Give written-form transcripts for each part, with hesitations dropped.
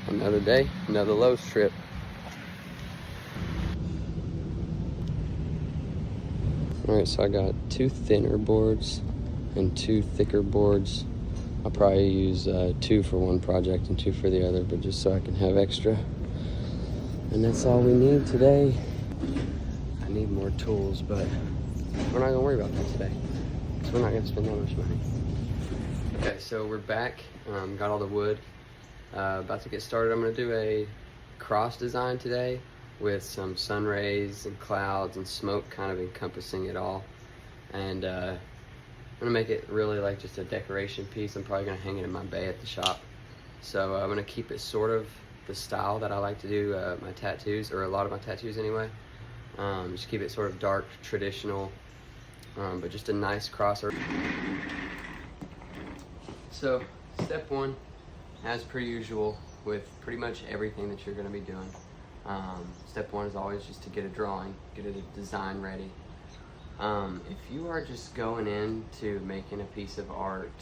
Another day, another Lowe's trip. Alright, so I got 2 thinner boards and 2 thicker boards. I'll probably use 2 for one project and 2 for the other, but just so I can have extra. And that's all we need today. I need more tools, but we're not gonna worry about that today, because we're not gonna spend that much money. Okay, so we're back. Got all the wood. About to get started. I'm gonna do a cross design today with some sun rays and clouds and smoke kind of encompassing it all. And I'm gonna make it really like just a decoration piece. I'm probably gonna hang it in my bay at the shop. So I'm gonna keep it sort of the style that I like to do my tattoos, or a lot of my tattoos anyway. Just keep it sort of dark, traditional, but just a nice cross. So step 1, as per usual with pretty much everything that you're going to be doing. Step 1 is always just to get a drawing, get a design ready. If you are just going into making a piece of art,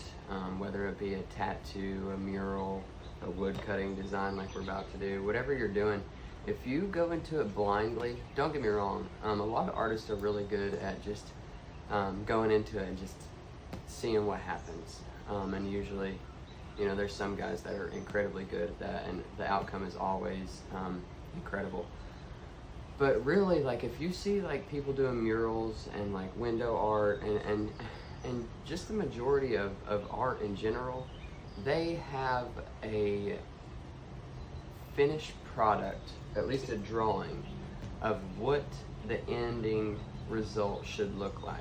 whether it be a tattoo, a mural, a wood cutting design like we're about to do, whatever you're doing, if you go into it blindly, don't get me wrong, a lot of artists are really good at just going into it and just seeing what happens. And usually, you know, there's some guys that are incredibly good at that, and the outcome is always incredible. But really, like, if you see like people doing murals and like window art and just the majority of art in general, they have a finished product, at least a drawing, of what the ending result should look like.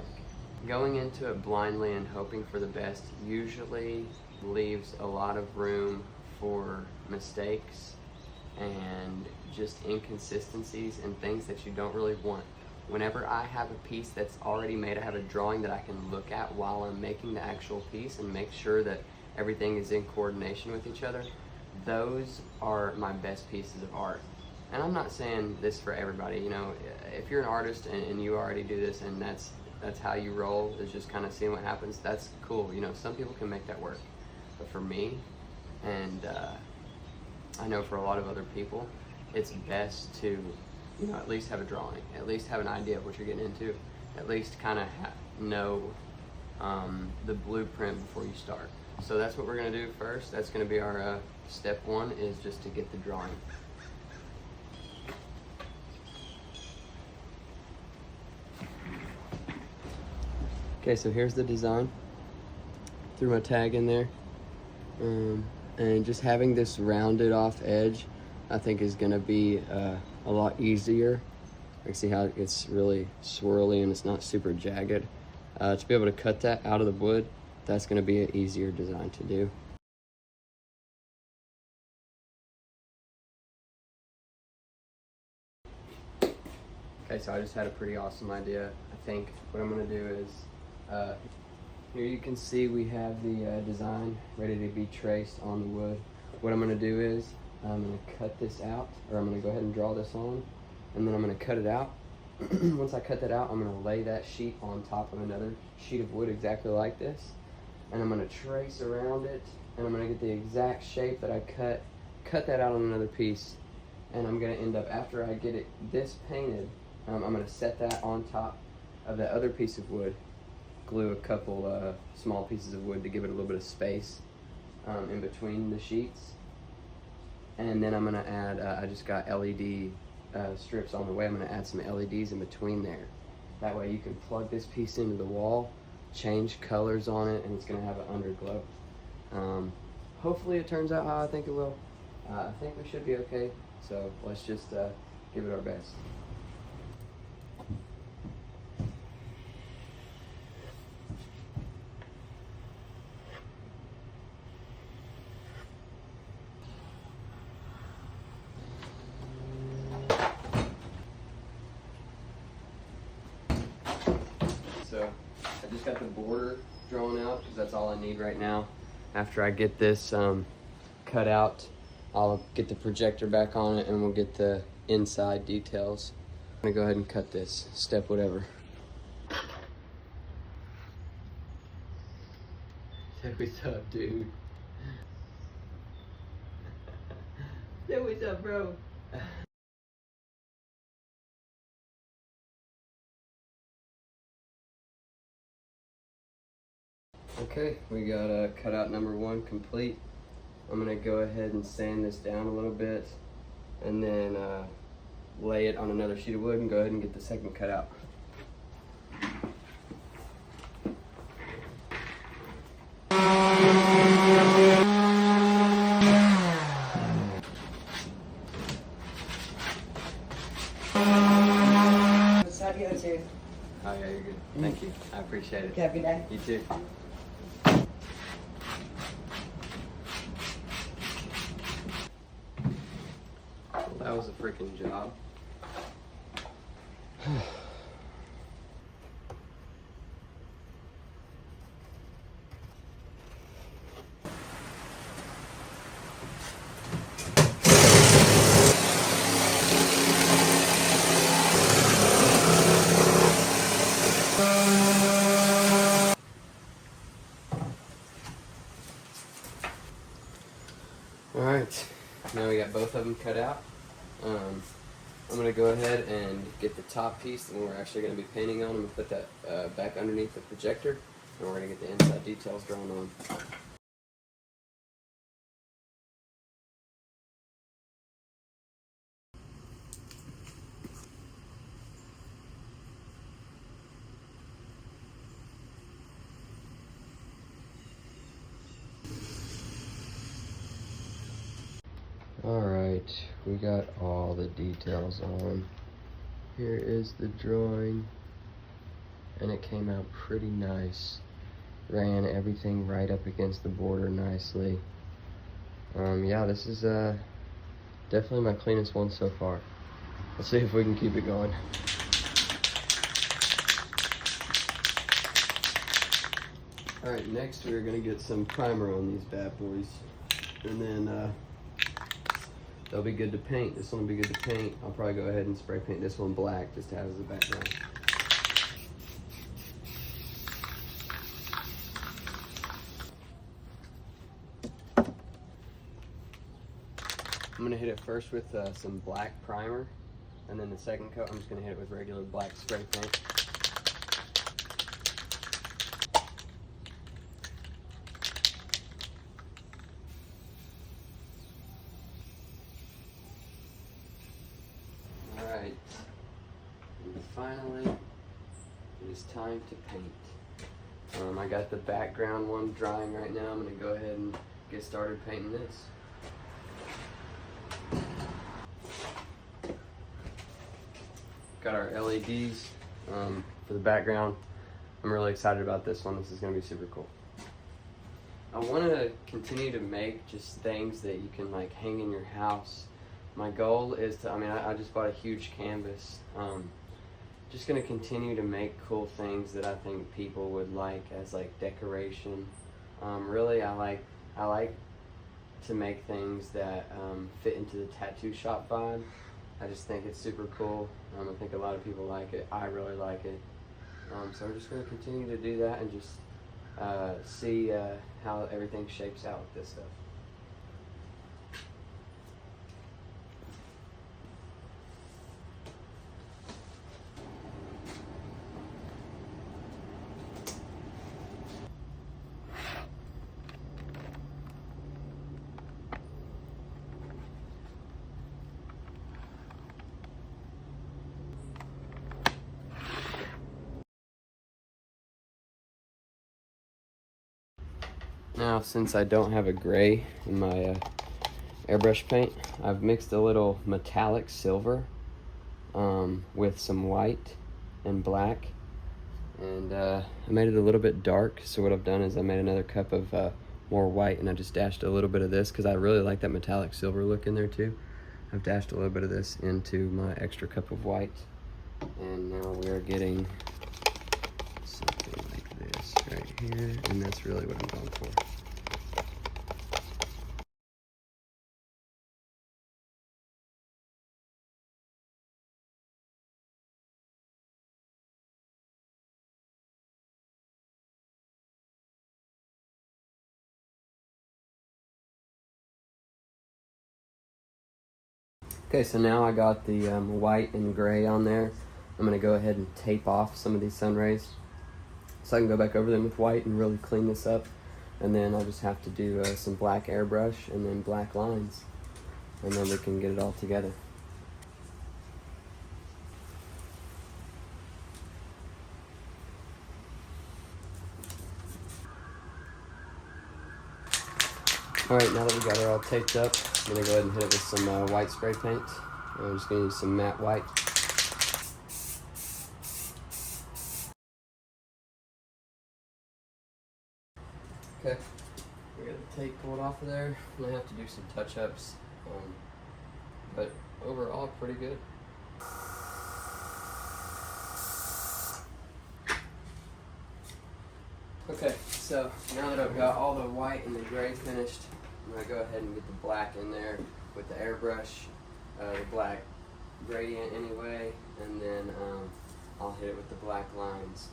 Going into it blindly and hoping for the best usually leaves a lot of room for mistakes and just inconsistencies and things that you don't really want. Whenever I have a piece that's already made, I have a drawing that I can look at while I'm making the actual piece and make sure that everything is in coordination with each other. Those are my best pieces of art. And I'm not saying this for everybody, you know, if you're an artist and you already do this and that's how you roll, is just kind of seeing what happens, that's cool. You know, some people can make that work. But for me, and I know for a lot of other people, it's best to, you know, at least have a drawing, at least have an idea of what you're getting into, at least kind of know the blueprint before you start. So that's what we're gonna do first. That's gonna be our step 1, is just to get the drawing. Okay, so here's the design. Threw my tag in there. And just having this rounded off edge, I think is gonna be a lot easier. I can see how it gets really swirly and it's not super jagged. To be able to cut that out of the wood, that's gonna be an easier design to do. Okay, so I just had a pretty awesome idea. I think what I'm gonna do is, here you can see we have the design ready to be traced on the wood. What I'm gonna do is, I'm gonna cut this out, or I'm gonna go ahead and draw this on, and then I'm gonna cut it out. Once I cut that out, I'm gonna lay that sheet on top of another sheet of wood exactly like this, and I'm gonna trace around it, and I'm gonna get the exact shape that I cut that out on another piece, and I'm gonna end up, after I get this painted, I'm gonna set that on top of that other piece of wood, glue a couple small pieces of wood to give it a little bit of space in between the sheets. And then I'm gonna add, I just got LED strips on the way. I'm gonna add some LEDs in between there. That way you can plug this piece into the wall, change colors on it, and it's gonna have an underglow. Hopefully it turns out how I think it will. I think we should be okay. So let's just give it our best. So I just got the border drawn out because that's all I need right now. After I get this cut out, I'll get the projector back on it and we'll get the inside details. I'm gonna go ahead and cut this, step whatever. Say what's up, dude. Say what's up, bro. Okay, we got cutout number 1 complete. I'm gonna go ahead and sand this down a little bit and then lay it on another sheet of wood and go ahead and get the second cutout. How do you go to? Oh yeah, you're good. Thank you. I appreciate it. Have a good day. You too. Well, that was a freaking job. Alright, now we got both of them cut out. I'm going to go ahead and get the top piece that we're actually going to be painting on. I'm going to put that back underneath the projector, and we're going to get the inside details drawn on. Alright, we got all the details on. Here is the drawing, and it came out pretty nice. Ran everything right up against the border nicely. Yeah, this is definitely my cleanest one so far. Let's see if we can keep it going. Alright, next we're going to get some primer on these bad boys, and then they'll be good to paint. This one will be good to paint. I'll probably go ahead and spray paint this one black just to have as a background. I'm going to hit it first with some black primer, and then the second coat I'm just going to hit it with regular black spray paint. Alright, and finally it is time to paint. I got the background one drying right now. I'm going to go ahead and get started painting this. Got our LEDs for the background. I'm really excited about this one. This is going to be super cool. I want to continue to make just things that you can like hang in your house. My goal is to, I just bought a huge canvas. Just going to continue to make cool things that I think people would like as like decoration. Really, I like to make things that fit into the tattoo shop vibe. I just think it's super cool. I think a lot of people like it. I really like it. So I'm just going to continue to do that and just see how everything shapes out with this stuff. Now, since I don't have a gray in my airbrush paint, I've mixed a little metallic silver with some white and black, and I made it a little bit dark. So what I've done is I made another cup of more white, and I just dashed a little bit of this because I really like that metallic silver look in there too. I've dashed a little bit of this into my extra cup of white, and now we are getting something like this right here, and that's really what I'm going for. Okay, so now I got the white and gray on there. I'm gonna go ahead and tape off some of these sun rays so I can go back over them with white and really clean this up. And then I'll just have to do some black airbrush and then black lines, and then we can get it all together. All right, now that we got it all taped up, I'm gonna go ahead and hit it with some white spray paint. I'm just gonna use some matte white. Okay, we got the tape pulled off of there. I'm gonna have to do some touch-ups, but overall, pretty good. Okay, so now that I've got all the white and the gray finished, I'm gonna go ahead and get the black in there with the airbrush, the black gradient anyway, and then I'll hit it with the black lines.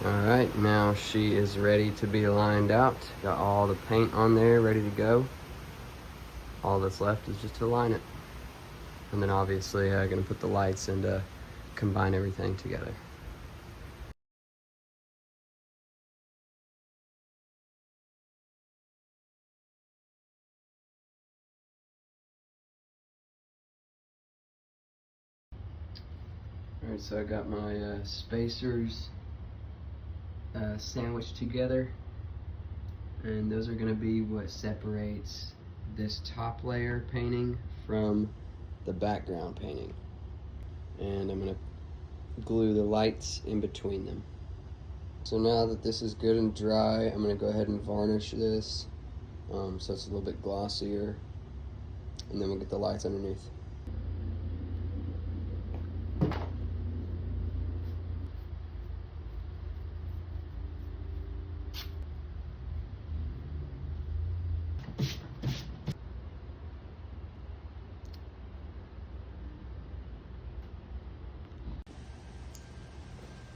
Alright, now she is ready to be lined out. Got all the paint on there, ready to go. All that's left is just to line it. And then obviously I'm going to put the lights and combine everything together. Alright, so I got my spacers sandwiched together, and those are going to be what separates this top layer painting from the background painting. And I'm going to glue the lights in between them. So now that this is good and dry, I'm going to go ahead and varnish this so it's a little bit glossier, and then we'll get the lights underneath.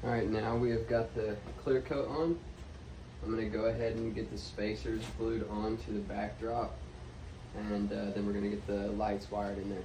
Alright, now we have got the clear coat on. I'm going to go ahead and get the spacers glued onto the backdrop, and then we're going to get the lights wired in there.